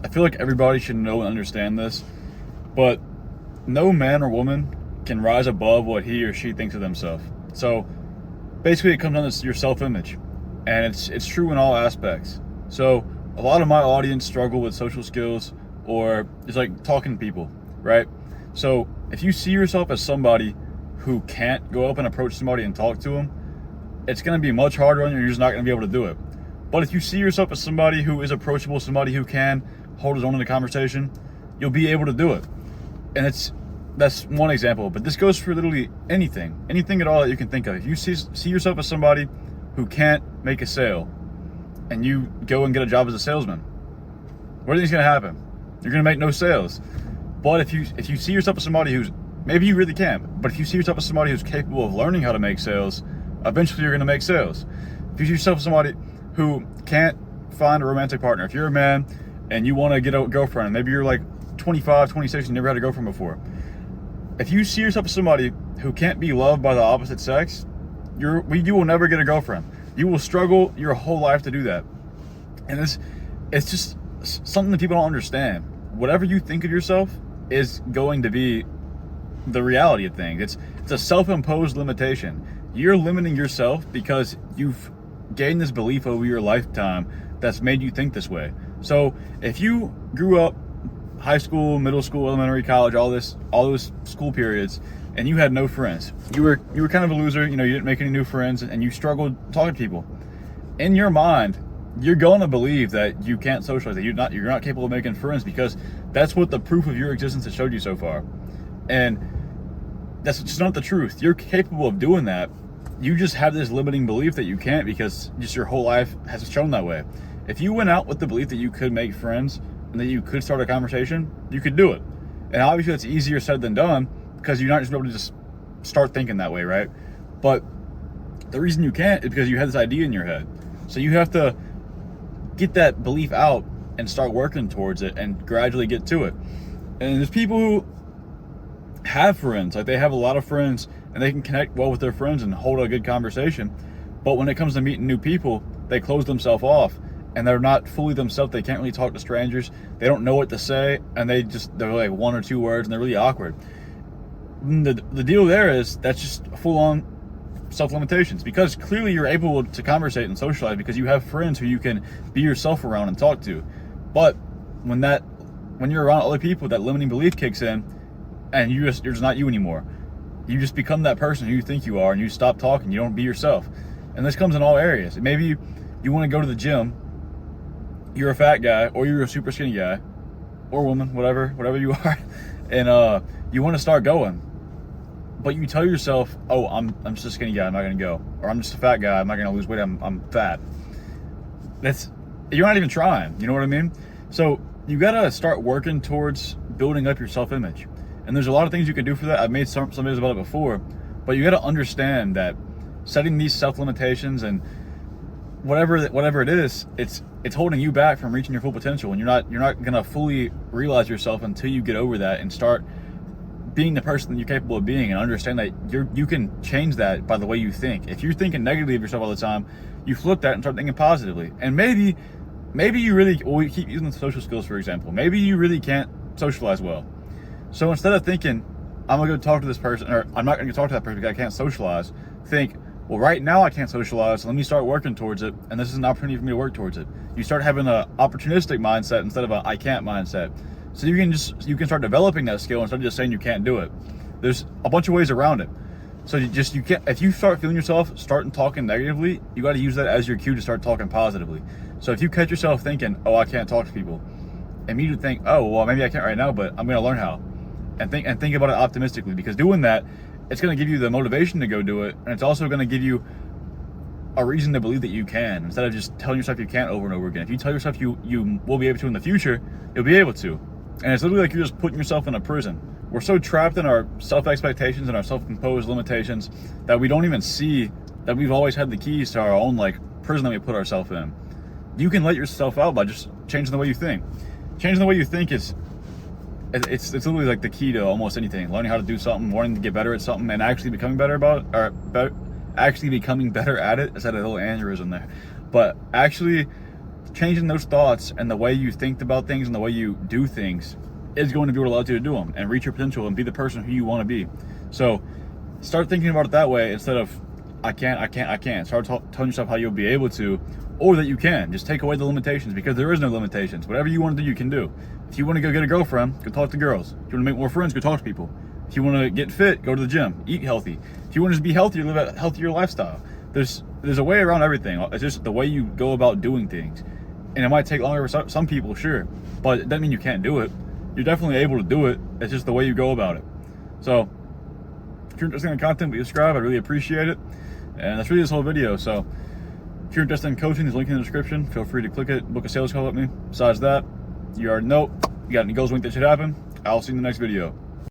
I feel like everybody should know and understand this, but no man or woman can rise above what he or she thinks of themselves. So basically, it comes down to your self-image, and it's true in all aspects. So a lot of my audience struggle with social skills or just like talking to people, right? So if you see yourself as somebody who can't go up and approach somebody and talk to them, it's going to be much harder on you. You're just not going to be able to do it. But if you see yourself as somebody who is approachable, somebody who can hold his own in a conversation, you'll be able to do it. And that's one example, but this goes for literally anything at all that you can think of. If you see yourself as somebody who can't make a sale, and you go and get a job as a salesman, what do you think's going to happen? You're going to make no sales. But if you see yourself as somebody who's, maybe you really can, but if you see yourself as somebody who's capable of learning how to make sales, eventually you're going to make sales. If you see yourself as somebody who can't find a romantic partner, if you're a man and you want to get a girlfriend, and maybe you're like 25, 26, you never had a girlfriend before. If you see yourself as somebody who can't be loved by the opposite sex, you will never get a girlfriend. You will struggle your whole life to do that. And it's just something that people don't understand. Whatever you think of yourself is going to be the reality of things. It's a self-imposed limitation. You're limiting yourself because you've gained this belief over your lifetime that's made you think this way. So if you grew up high school, middle school, elementary, college, all those school periods, and you had no friends, you were kind of a loser, you didn't make any new friends, and you struggled talking to people. In your mind, you're going to believe that you can't socialize, that you're not capable of making friends, because that's what the proof of your existence has showed you so far. And that's just not the truth. You're capable of doing that. You just have this limiting belief that you can't, because just your whole life has shown that way. If you went out with the belief that you could make friends and that you could start a conversation, you could do it. And obviously that's easier said than done, because you're not just able to just start thinking that way, right? But the reason you can't is because you have this idea in your head. So you have to get that belief out and start working towards it and gradually get to it. And there's people who have friends, like they have a lot of friends and they can connect well with their friends and hold a good conversation. But when it comes to meeting new people, they close themselves off and they're not fully themselves. They can't really talk to strangers. They don't know what to say, and they're like one or two words and they're really awkward. The deal there is that's just full-on self-limitations, because clearly you're able to conversate and socialize because you have friends who you can be yourself around and talk to. But when you're around other people, that limiting belief kicks in, and you're just not you anymore. You just become that person who you think you are, and you stop talking. You don't be yourself. And this comes in all areas. Maybe you want to go to the gym. You're a fat guy, or you're a super skinny guy, or woman, whatever you are, and you want to start going. But you tell yourself, oh, I'm just a skinny guy, I'm not going to go. Or I'm just a fat guy, I'm not going to lose weight, I'm fat. You're not even trying, you know what I mean? So you got to start working towards building up your self-image. And there's a lot of things you can do for that. I've made some videos about it before. But you got to understand that setting these self-limitations and whatever it is, it's holding you back from reaching your full potential. And you're not going to fully realize yourself until you get over that and start being the person that you're capable of being, and understand that you can change that by the way you think. If you're thinking negatively of yourself all the time, you flip that and start thinking positively. And maybe you really, we keep using the social skills for example, maybe you really can't socialize well. So instead of thinking, I'm gonna go talk to this person, or I'm not gonna go talk to that person because I can't socialize, think, well, right now I can't socialize, so let me start working towards it, and this is an opportunity for me to work towards it. You start having an opportunistic mindset instead of a I can't mindset. So you can start developing that skill instead of just saying you can't do it. There's a bunch of ways around it. So you can't, if you start feeling yourself starting talking negatively, you got to use that as your cue to start talking positively. So if you catch yourself thinking, oh, I can't talk to people, immediately think, oh, well, maybe I can't right now, but I'm going to learn how. And think about it optimistically, because doing that, it's going to give you the motivation to go do it, and it's also going to give you a reason to believe that you can, instead of just telling yourself you can't over and over again. If you tell yourself you will be able to in the future, you'll be able to. And it's literally like you're just putting yourself in a prison. We're so trapped in our self-expectations and our self-imposed limitations that we don't even see that we've always had the keys to our own prison that we put ourselves in. You can let yourself out by just changing the way you think. Changing the way you think it's literally like the key to almost anything. Learning how to do something, wanting to get better at something, and actually becoming better actually becoming better at it. I said a little aneurysm there, but actually changing those thoughts and the way you think about things and the way you do things is going to be what allows you to do them and reach your potential and be the person who you want to be. So start thinking about it that way instead of I can't. Start telling yourself how you'll be able to, or that you can. Just take away the limitations, because there is no limitations. Whatever you want to do, you can do. If you want to go get a girlfriend, go talk to girls. If you want to make more friends, go talk to people. If you want to get fit, go to the gym, eat healthy. If you want to just be healthier, live a healthier lifestyle. There's a way around everything. It's just the way you go about doing things. And it might take longer for some people, sure, but it doesn't mean you can't do it. You're definitely able to do it. It's just the way you go about it. So if you're interested in the content, please subscribe. I really appreciate it. And that's really this whole video. So if you're interested in coaching, there's a link in the description. Feel free to click it, book a sales call with me. Besides that, you already know, you got any goals, think that should happen. I'll see you in the next video.